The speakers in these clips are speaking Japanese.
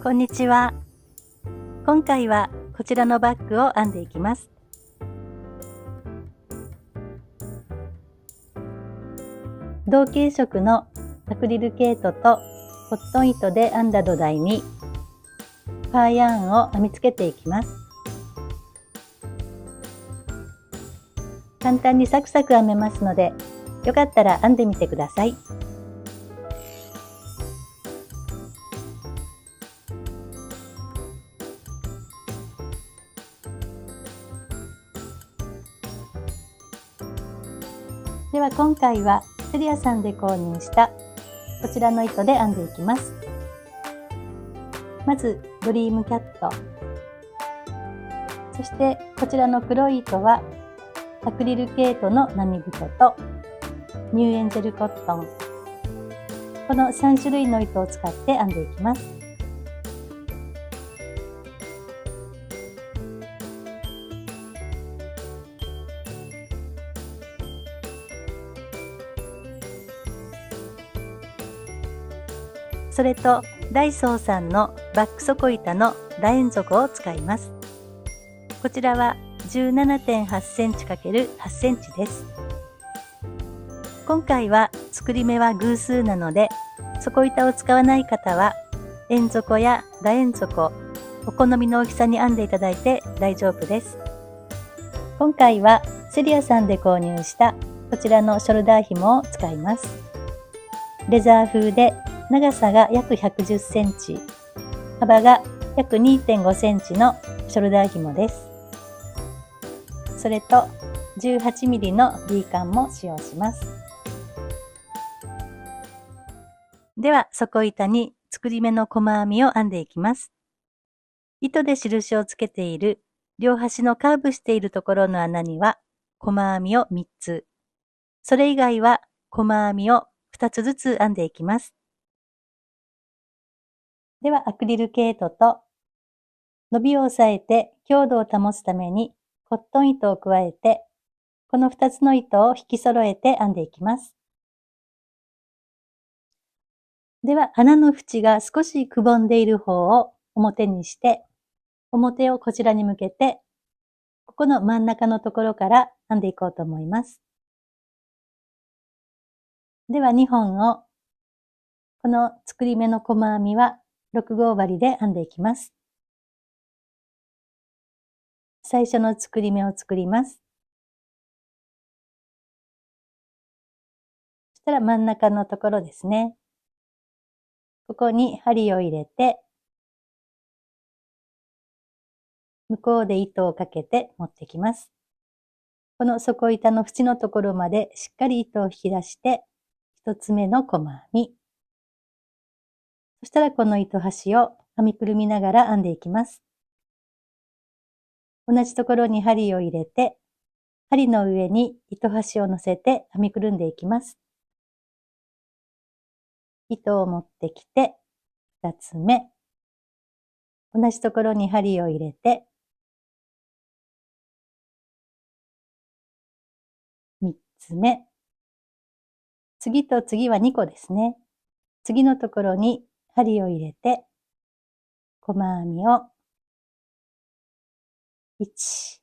こんにちは。今回はこちらのバッグを編んでいきます。同系色のアクリル毛糸とコットン糸で編んだ土台にパーヤーンを編み付けていきます。簡単にサクサク編めますので、よかったら編んでみてください。では今回はセリアさんで購入したこちらの糸で編んでいきます。まずドリームキャット、そしてこちらの黒い糸はアクリル毛糸の並太とニューエンジェルコットン、この3種類の糸を使って編んでいきます。それとダイソーさんのバック底板の楕円底を使います。こちらは 17.8 センチ ×8 センチです。今回は作り目は偶数なので、底板を使わない方は円底や楕円底、お好みの大きさに編んでいただいて大丈夫です。今回はセリアさんで購入したこちらのショルダー紐を使います。レザー風で長さが約110センチ、幅が約 2.5 センチのショルダー紐です。それと18ミリの B カンも使用します。では底板に作り目の細編みを編んでいきます。糸で印をつけている両端のカーブしているところの穴には細編みを3つ、それ以外は細編みを2つずつ編んでいきます。ではアクリル毛糸と伸びを抑えて強度を保つためにコットン糸を加えて、この2つの糸を引き揃えて編んでいきます。では穴の縁が少しくぼんでいる方を表にして、表をこちらに向けて、ここの真ん中のところから編んでいこうと思います。では2本を、この作り目の細編みは6号針で編んでいきます。最初の作り目を作ります。そしたら真ん中のところですね。ここに針を入れて、向こうで糸をかけて持ってきます。この底板の縁のところまでしっかり糸を引き出して、一つ目の細編み。そしたらこの糸端を編みくるみながら編んでいきます。同じところに針を入れて、針の上に糸端を乗せて編みくるんでいきます。糸を持ってきて、2つ目。同じところに針を入れて、3つ目。次と次は2個ですね。次のところに針を入れて、細編みを1、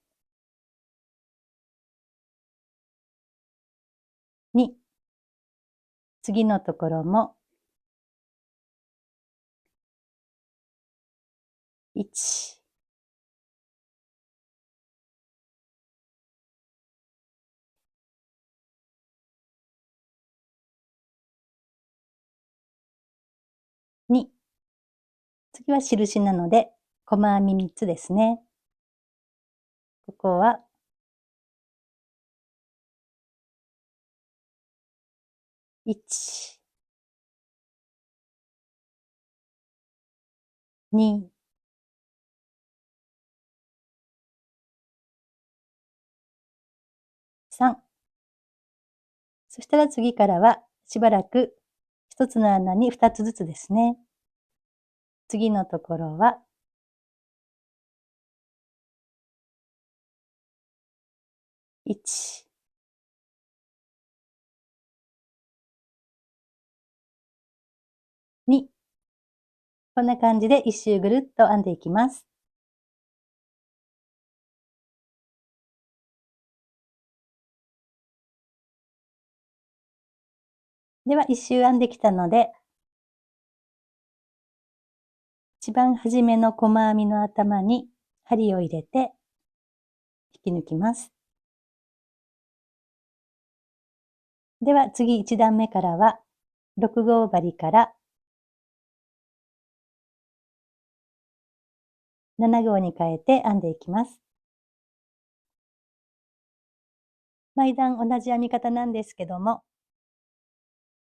2、次のところも1、2、次は印なので細編み3つですね。ここは1、2、3。そしたら次からはしばらく1つの穴に2つずつですね。次のところは1、2、こんな感じで一周ぐるっと編んでいきます。では一周編んできたので、一番初めの細編みの頭に針を入れて引き抜きます。では次1段目からは6号針から7号に変えて編んでいきます。毎段同じ編み方なんですけども、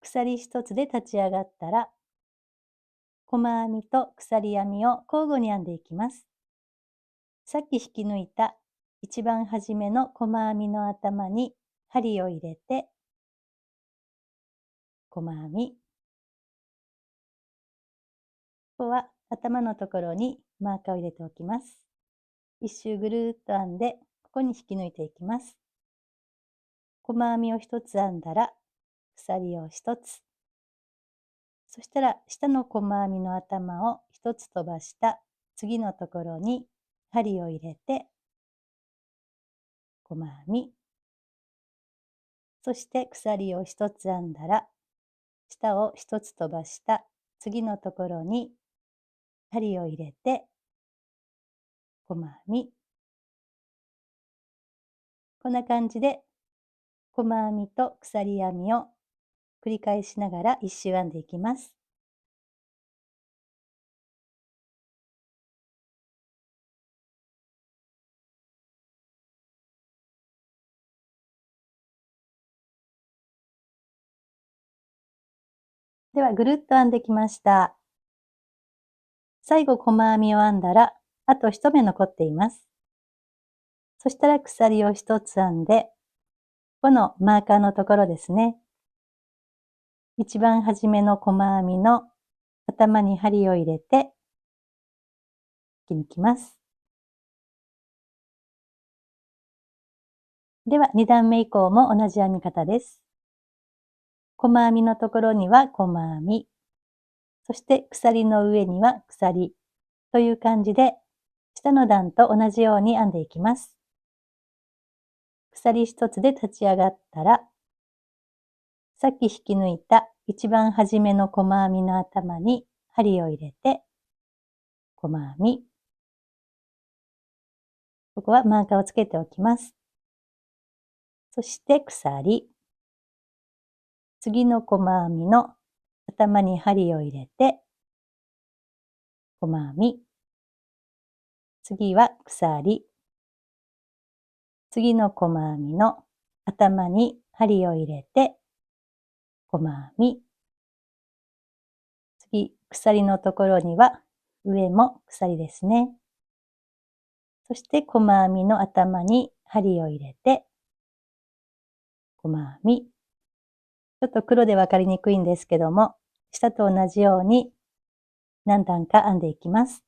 鎖一つで立ち上がったら、細編みと鎖編みを交互に編んでいきます。さっき引き抜いた一番初めの細編みの頭に針を入れて、細編み。ここは頭のところにマーカーを入れておきます。一周ぐるーっと編んで、ここに引き抜いていきます。細編みを一つ編んだら、鎖を一つ。そしたら、下の細編みの頭を一つ飛ばした次のところに針を入れて、細編み。そして鎖を一つ編んだら、下を一つ飛ばした次のところに針を入れて、細編み。こんな感じで、細編みと鎖編みを繰り返しながら一周編んでいきます。では、ぐるっと編んできました。最後、細編みを編んだら、あと1目残っています。そしたら鎖を1つ編んで、このマーカーのところですね。一番初めの細編みの頭に針を入れて、引き抜きます。では、2段目以降も同じ編み方です。細編みのところには細編み、そして鎖の上には鎖という感じで、下の段と同じように編んでいきます。鎖一つで立ち上がったら、さっき引き抜いた一番初めの細編みの頭に針を入れて、細編み。ここはマーカーをつけておきます。そして鎖。次の細編みの頭に針を入れて、細編み。次は鎖。次の細編みの頭に針を入れて、細編み。次、鎖のところには上も鎖ですね。そして細編みの頭に針を入れて、細編み。ちょっと黒でわかりにくいんですけども、下と同じように何段か編んでいきます。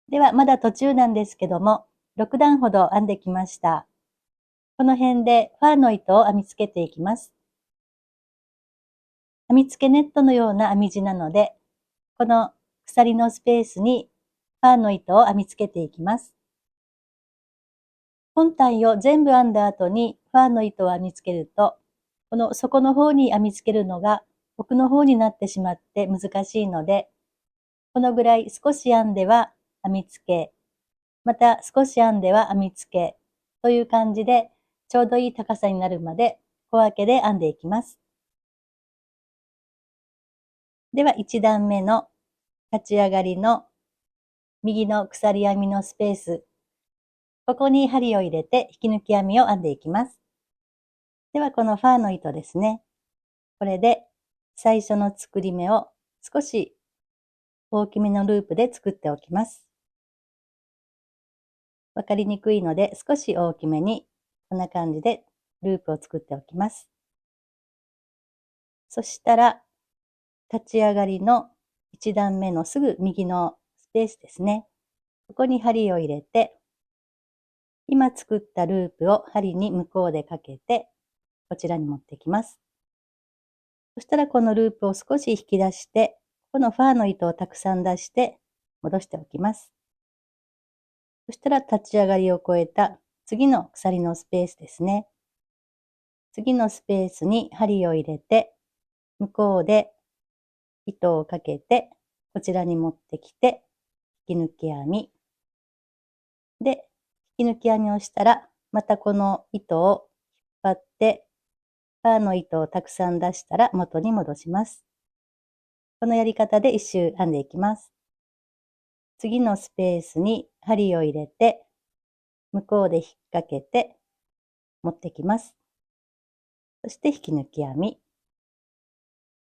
では、まだ途中なんですけども、6段ほど編んできました。この辺でファーの糸を編み付けていきます。編み付けネットのような編み地なので、この鎖のスペースにファーの糸を編み付けていきます。本体を全部編んだ後にファーの糸を編み付けると、この底の方に編み付けるのが奥の方になってしまって難しいので、このぐらい少し編んでは編み付け、また少し編んでは編み付けという感じでちょうどいい高さになるまで小分けで編んでいきます。では1段目の立ち上がりの右の鎖編みのスペース、ここに針を入れて引き抜き編みを編んでいきます。ではこのファーの糸ですね。これで最初の作り目を少し大きめのループで作っておきます。わかりにくいので少し大きめにこんな感じでループを作っておきます。そしたら立ち上がりの1段目のすぐ右のスペースですね。ここに針を入れて今作ったループを針に向こうでかけて、こちらに持ってきます。そしたらこのループを少し引き出して、このファーの糸をたくさん出して戻しておきます。そしたら立ち上がりを超えた次の鎖のスペースですね。次のスペースに針を入れて、向こうで糸をかけて、こちらに持ってきて、引き抜き編み。で、引き抜き編みをしたら、またこの糸を引っ張って、ファーの糸をたくさん出したら元に戻します。このやり方で一周編んでいきます。次のスペースに針を入れて、向こうで引っ掛けて、持ってきます。そして引き抜き編み。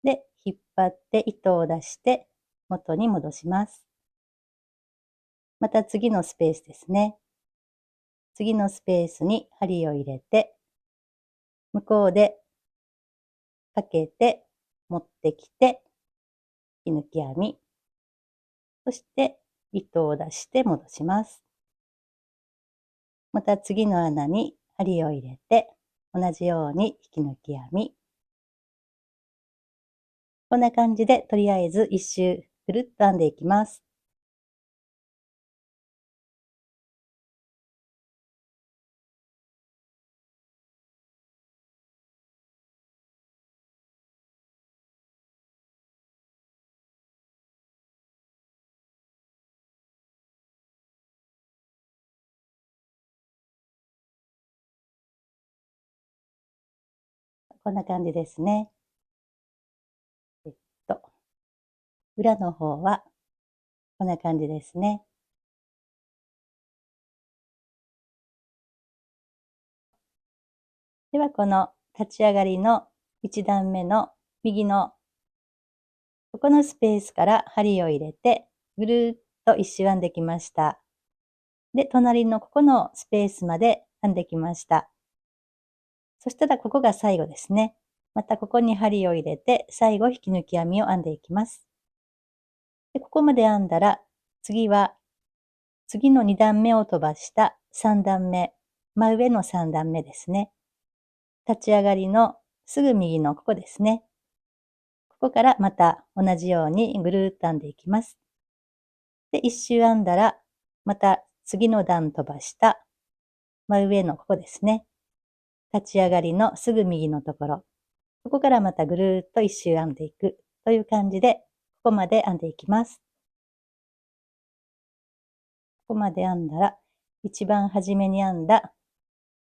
で、引っ張って糸を出して元に戻します。また次のスペースですね。次のスペースに針を入れて、向こうでかけて持ってきて、引き抜き編み。そして糸を出して戻します。また次の穴に針を入れて、同じように引き抜き編み。こんな感じでとりあえず一周くるっと編んでいきます。こんな感じですね。えっと、裏の方はこんな感じですね。ではこの立ち上がりの1段目の右のここのスペースから針を入れてぐるーっと一周編んできました。で、隣のここのスペースまで編んできました。そしたらここが最後ですね。またここに針を入れて最後引き抜き編みを編んでいきます。で、ここまで編んだら次は次の2段目を飛ばした3段目、真上の3段目ですね。立ち上がりのすぐ右のここですね。ここからまた同じようにぐるーっと編んでいきます。で、一周編んだら、また次の段飛ばした真上のここですね。立ち上がりのすぐ右のところ。ここからまたぐるーっと一周編んでいくという感じで、ここまで編んでいきます。ここまで編んだら、一番初めに編んだ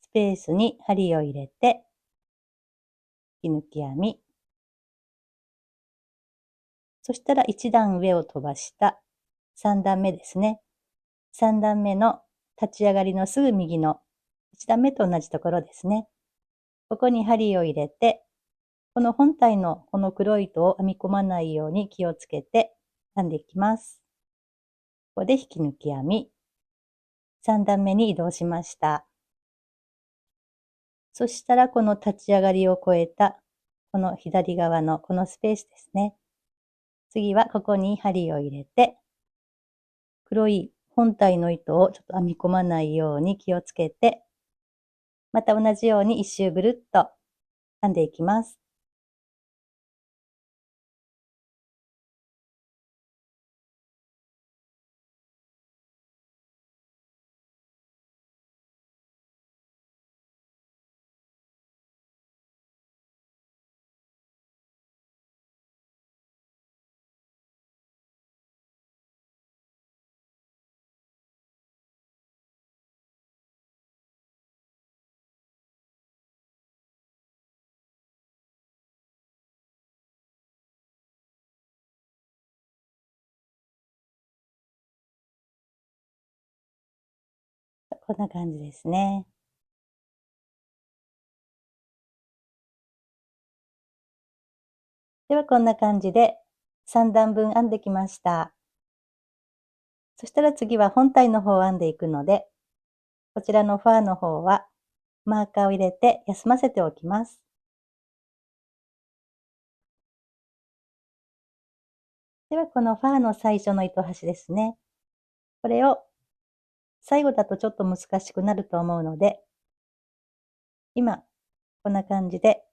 スペースに針を入れて、引き抜き編み。そしたら一段上を飛ばした3段目ですね。3段目の立ち上がりのすぐ右の1段目と同じところですね。ここに針を入れて、この本体のこの黒い糸を編み込まないように気をつけて編んでいきます。ここで引き抜き編み、3段目に移動しました。そしたらこの立ち上がりを越えたこの左側のこのスペースですね。次はここに針を入れて、黒い本体の糸をちょっと編み込まないように気をつけて、また同じように一周ぐるっと編んでいきます。こんな感じですね。ではこんな感じで3段分編んできました。そしたら次は本体の方を編んでいくので、こちらのファーの方はマーカーを入れて休ませておきます。ではこのファーの最初の糸端ですね。これを最後だとちょっと難しくなると思うので、今、こんな感じで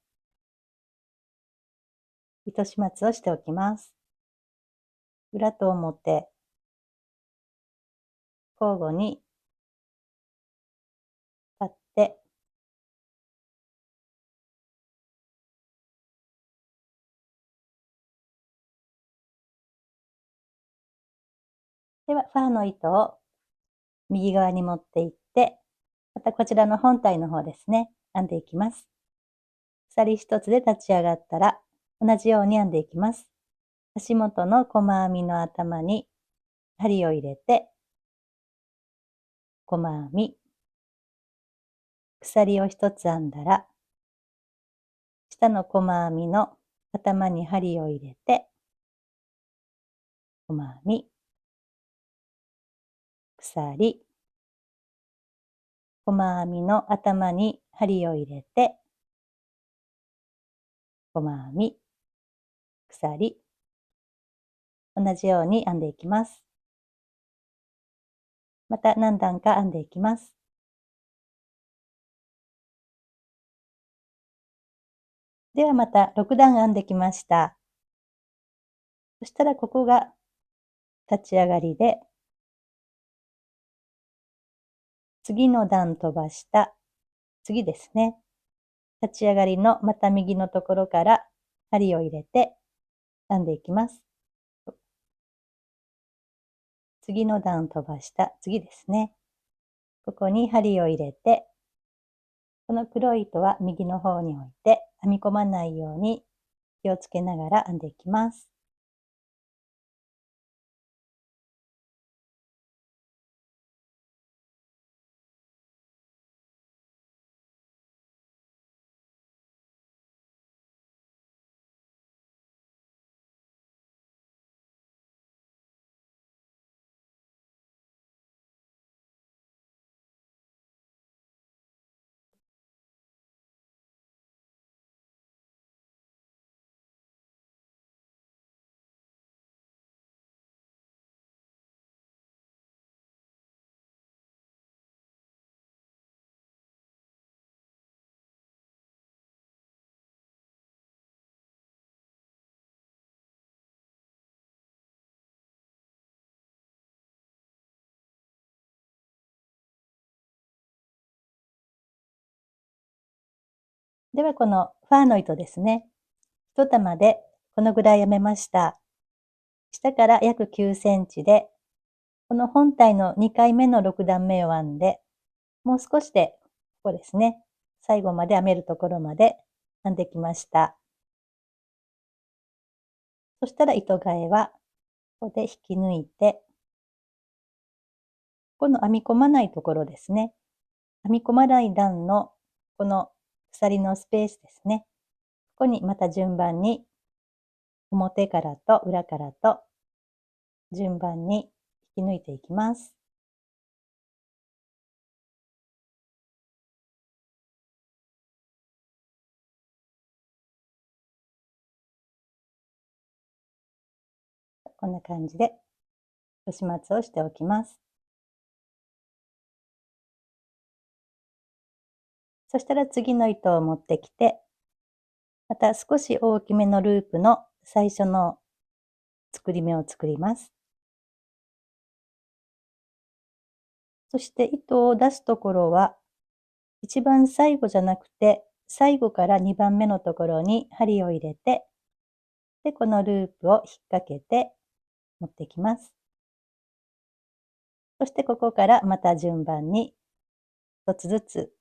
糸始末をしておきます。裏と表、交互に立って、では、ファーの糸を右側に持っていって、またこちらの本体の方ですね、編んでいきます。鎖一つで立ち上がったら、同じように編んでいきます。足元の細編みの頭に針を入れて、細編み、鎖を一つ編んだら、下の細編みの頭に針を入れて、細編み、鎖、細編みの頭に針を入れて、細編み、鎖、同じように編んでいきます。また何段か編んでいきます。ではまた6段編んできました。そしたらここが立ち上がりで、次の段飛ばした、次ですね。立ち上がりのまた右のところから針を入れて編んでいきます。次の段飛ばした、次ですね。ここに針を入れて、この黒い糸は右の方に置いて編み込まないように気をつけながら編んでいきます。ではこのファーの糸ですね。一玉でこのぐらい編めました。下から約9センチで、この本体の2回目の6段目を編んで、もう少しで、ここですね。最後まで編めるところまで編んできました。そしたら糸替えは、ここで引き抜いて、この編み込まないところですね。編み込まない段のこの鎖のスペースですね。ここにまた順番に表からと裏からと順番に引き抜いていきます。こんな感じで始末をしておきます。そしたら次の糸を持ってきて、また少し大きめのループの最初の作り目を作ります。そして糸を出すところは、一番最後じゃなくて、最後から2番目のところに針を入れて、で、このループを引っ掛けて持ってきます。そしてここからまた順番に一つずつ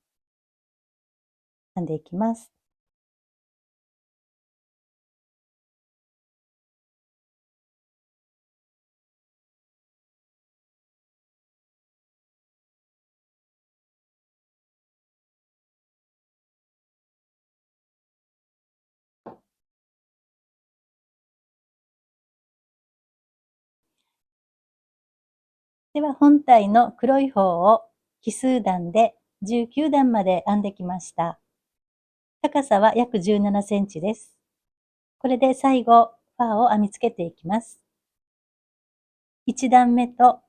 編んでいきます。では本体の黒い方を奇数段で19段まで編んできました。高さは約17センチです。これで最後、ファーを編み付けていきます。1段目と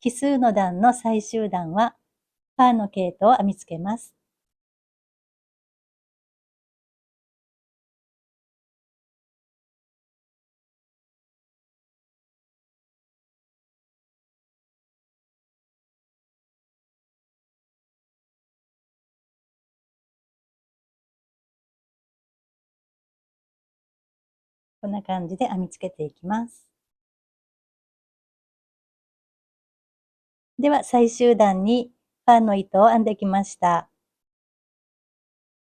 奇数の段の最終段は、ファーの毛糸を編み付けます。こんな感じで編み付けていきます。では最終段にファーの糸を編んできました。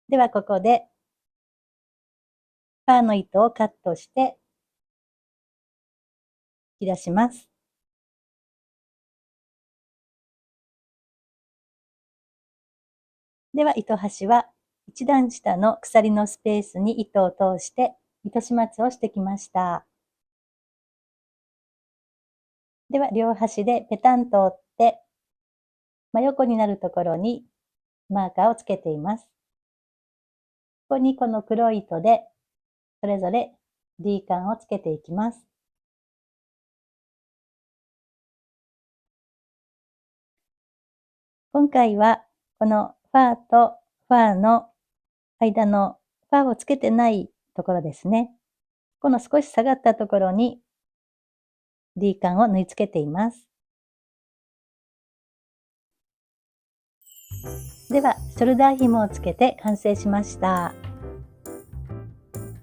ではここでファーの糸をカットして引き出します。では糸端は一段下の鎖のスペースに糸を通して糸始末をしてきました。では両端でペタンと折って真横になるところにマーカーをつけています。ここにこの黒い糸でそれぞれ D カンをつけていきます。今回はこのファーとファーの間のファーをつけてないところですね。この少し下がったところに D カンを縫い付けています。では、ショルダー紐をつけて完成しました。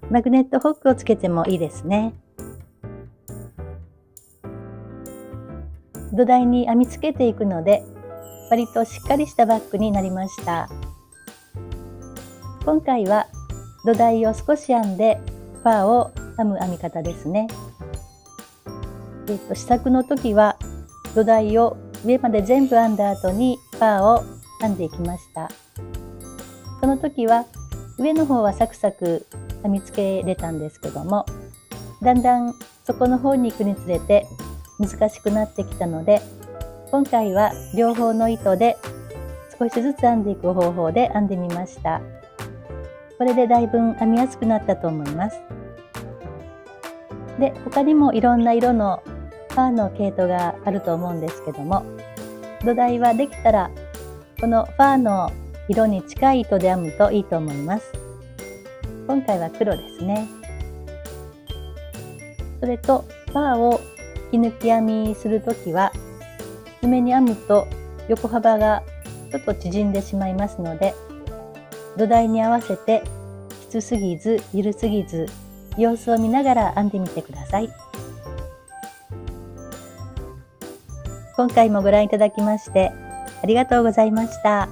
マグネットホックをつけてもいいですね。土台に編み付けていくので、割としっかりしたバッグになりました。今回は土台を少し編んでファーを編む編み方ですね。試作の時は土台を上まで全部編んだ後にファーを編んでいきました。その時は上の方はサクサク編み付けれたんですけども、だんだん底の方に行くにつれて難しくなってきたので、今回は両方の糸で少しずつ編んでいく方法で編んでみました。これでだいぶ編みやすくなったと思います。で、他にもいろんな色のファーの毛糸があると思うんですけども、土台はできたらこのファーの色に近い糸で編むといいと思います。今回は黒ですね。それとファーを引き抜き編みするときは、きつめに編むと横幅がちょっと縮んでしまいますので、土台に合わせてきつすぎず緩すぎず様子を見ながら編んでみてください。今回もご覧いただきましてありがとうございました。